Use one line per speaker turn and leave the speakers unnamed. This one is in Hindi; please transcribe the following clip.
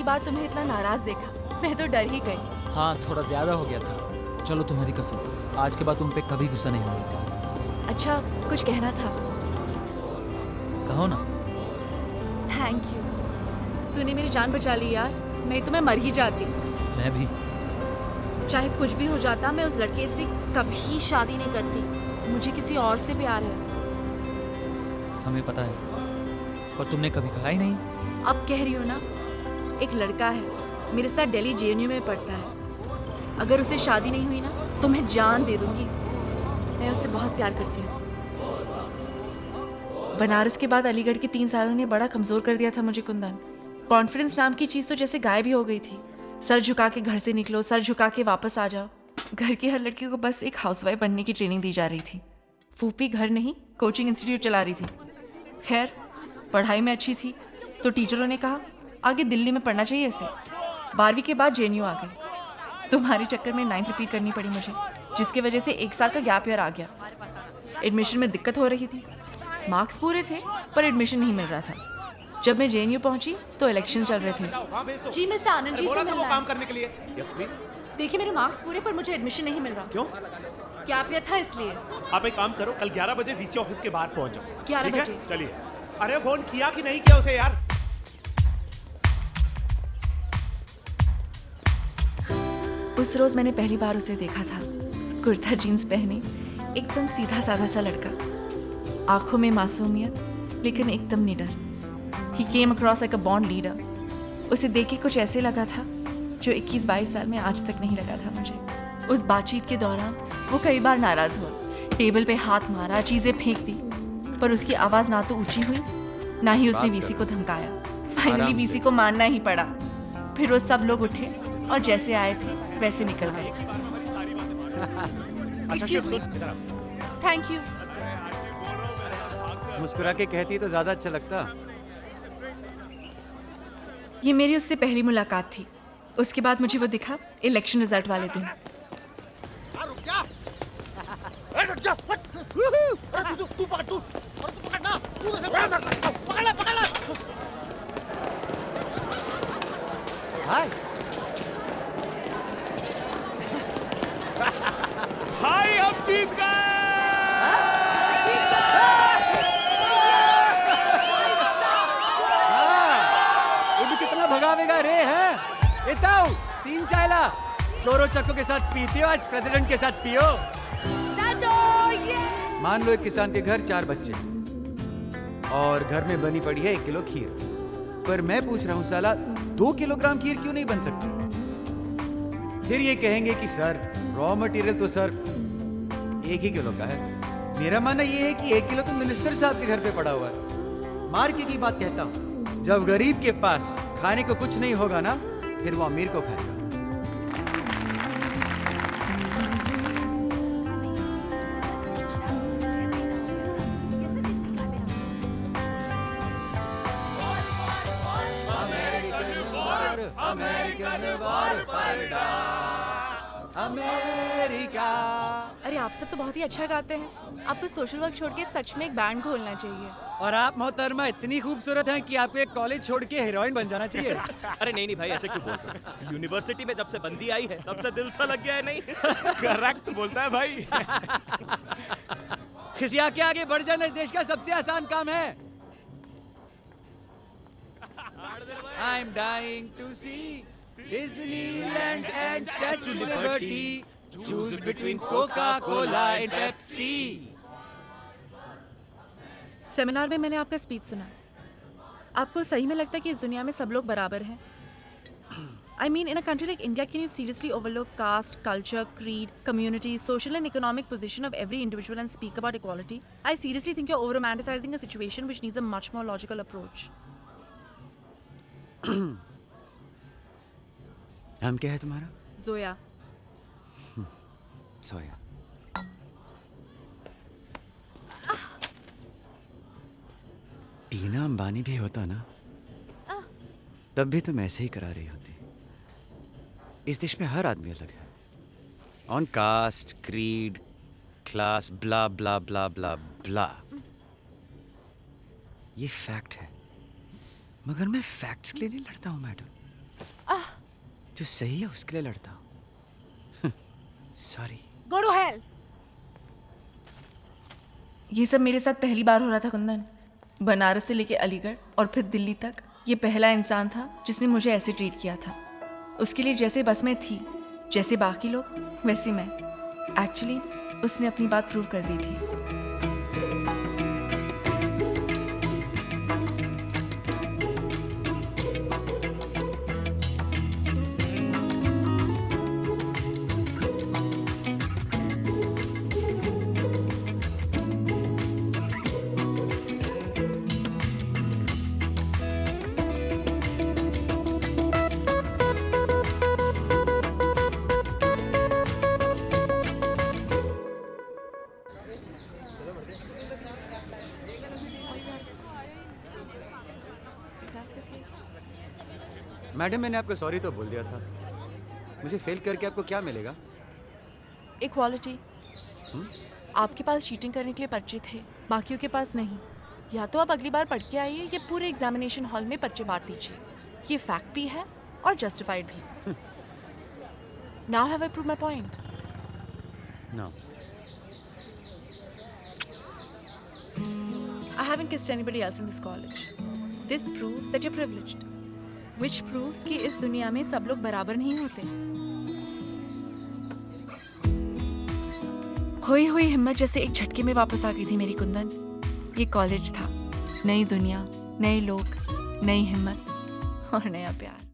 पहली बार तुम्हें इतना नाराज देखा, मैं तो डर ही गई।
हाँ, थोड़ा ज्यादा हो गया था। चलो तुम्हारी कसम, आज के बाद तुम पे कभी गुस्सा नहीं होगा।
अच्छा, कुछ कहना था?
कहो ना।
थैंक यू, तूने मेरी जान बचा ली यार, नहीं तो मैं मर ही जाती।
मैं भी।
चाहे कुछ भी हो जाता, मैं उस लड़के से कभी शादी नहीं करती। मुझे किसी और से प्यार है।
हमें पता है, पर तुमने कभी कहा ही नहीं।
अब कह रही हूँ ना, एक लड़का है, मेरे साथ दिल्ली JNU में पढ़ता है। अगर उससे शादी नहीं हुई ना, तो मैं जान दे दूंगी। मैं उससे बहुत प्यार करती हूँ। बनारस के बाद अलीगढ़ के 3 सालों ने बड़ा कमजोर कर दिया था मुझे कुंदन। कॉन्फिडेंस नाम की चीज़ तो जैसे गायब ही हो गई थी। सर झुका के घर से निकलो, सर झुका के वापस आ जाओ। घर की हर लड़की को बस एक हाउसवाइफ बनने की ट्रेनिंग दी जा रही थी। फूफी घर नहीं, कोचिंग इंस्टीट्यूट चला रही थी। खैर, पढ़ाई में अच्छी थी तो टीचरों ने कहा आगे दिल्ली में पढ़ना चाहिए इसे। 12वीं के बाद JNU आ गई। तुम्हारे चक्कर में 9th रिपीट करनी पड़ी मुझे, जिसकी वजह से 1 साल का गैप ईयर आ गया। एडमिशन में दिक्कत हो रही थी। मार्क्स पूरे थे पर एडमिशन नहीं मिल रहा था। जब मैं JNU पहुंची तो इलेक्शन चल रहे थे। जी मिस्टर आनंद जी से मिलना
काम करने के लिए। Yes please.
देखिए, मेरे मार्क्स पूरे पर मुझे एडमिशन नहीं मिल रहा।
क्यों?
गैप ईयर था इसलिए।
आप एक काम करो, कल 11 बजे VC ऑफिस के बाहर पहुंच जाओ।
11
ठीक है?
बजे?
चलिए। अरे फोन किया कि नहीं किया उसे यार?
उस रोज मैंने पहली बार उसे देखा था। कुर्ता जीन्स पहने, एकदम सीधा साधा सा लड़का, आंखों में मासूमियत लेकिन एकदम निडर। He came across like a born leader. उसे देख के कुछ ऐसे लगा था जो 21-22 साल में आज तक नहीं लगा था मुझे। उस बातचीत के दौरान वो कई बार नाराज हुआ, टेबल पे हाथ मारा, चीजें फेंक दी, पर उसकी आवाज ना तो ऊंची हुई ना ही उसने VC को धमकाया। फाइनली VC को मानना ही पड़ा। फिर वो सब लोग उठे और जैसे आए थे वैसे निकल गए। Excuse me. Thank you.
मुस्कुरा के कहती तो ज्यादा अच्छा लगता।
ये मेरी उससे पहली मुलाकात थी। उसके बाद मुझे वो दिखा इलेक्शन रिजल्ट वाले दिन।
हाय।
हाय, हम जीत गए।
कितना भगावेगा रे है? इताऊ 3 चायला चोरों चक्कों के साथ पीते हो, आज प्रेसिडेंट के साथ पियो। मान लो एक किसान के घर 4 बच्चे और घर में बनी पड़ी है 1 किलो खीर, पर मैं पूछ रहा हूँ साला 2 किलोग्राम खीर क्यों नहीं बन सकती? फिर ये कहेंगे कि सर रॉ मटेरियल तो सर 1 ही किलो का है। मेरा मानना ये है कि 1 किलो तो मिनिस्टर साहब के घर पे पड़ा हुआ है। मार्के की बात कहता हूँ, जब गरीब के पास खाने को कुछ नहीं होगा ना, फिर वो अमीर को खाएगा। अमेरिका।
अरे आप सब तो बहुत ही अच्छा गाते हैं। आपको सोशल वर्क छोड़ के सच में एक बैंड खोलना चाहिए।
और आप मोहतरमा इतनी खूबसूरत हैं कि आपको एक कॉलेज छोड़ के हीरोइन बन जाना चाहिए।
अरे नहीं भाई, ऐसे क्यों बोल रहे हो? यूनिवर्सिटी में जब से बंदी आई है तब से दिल सा लग गया है। नहीं
करेक्ट बोलता है भाई।
खिसिया के आगे बढ़ जाना इस देश का सबसे आसान काम है। I'm dying to see Disneyland and Statue Liberty. Choose between Coca-Cola and Pepsi.
Seminar में मैंने आपका स्पीच सुना। आपको सही में लगता है कि इस दुनिया में सब लोग बराबर हैं? I mean, in a country like India, can you seriously overlook caste, culture, creed, community, social and economic position of every individual and speak about equality? I seriously think you're over-romanticizing a situation which needs a much more logical approach.
नाम क्या है तुम्हारा?
जोया।
सोया। टीना अंबानी भी होता ना, तब भी तुम ऐसे ही करा रही होती। इस देश में हर आदमी अलग है, ऑन कास्ट, क्रीड, क्लास, ब्ला ब्ला ब्ला ब्ला ब्ला। ये फैक्ट है, मगर मैं फैक्ट्स के लिए नहीं लड़ता हूँ मैडम। जो सही है उसके लिए लड़ता हूँ। सॉरी।
Go to hell.
ये सब मेरे साथ पहली बार हो रहा था कुंदन। बनारस से लेके अलीगढ़ और फिर दिल्ली तक ये पहला इंसान था जिसने मुझे ऐसे ट्रीट किया था। उसके लिए जैसे बस में थी, जैसे बाकी लोग, वैसी मैं। एक्चुअली उसने अपनी बात प्रूव कर दी थी।
मैडम मैंने आपको सॉरी तो बोल दिया था। मुझे फेल करके आपको क्या मिलेगा?
इक्वालिटी। आपके पास चीटिंग करने के लिए पर्चे थे, बाकियों के पास नहीं। या तो आप अगली बार पढ़ के आइए या पूरे एग्जामिनेशन हॉल में पर्चे बांट दीजिए। ये फैक्ट भी है और जस्टिफाइड भी। Now have I prove my point?
No.
I haven't kissed anybody else in this college. This proves that you're privileged. Which proves कि इस दुनिया में सब लोग बराबर नहीं होते। खोई हुई हिम्मत जैसे एक झटके में वापस आ गई थी मेरी कुंदन। ये कॉलेज था, नई दुनिया, नए लोग, नई हिम्मत और नया प्यार।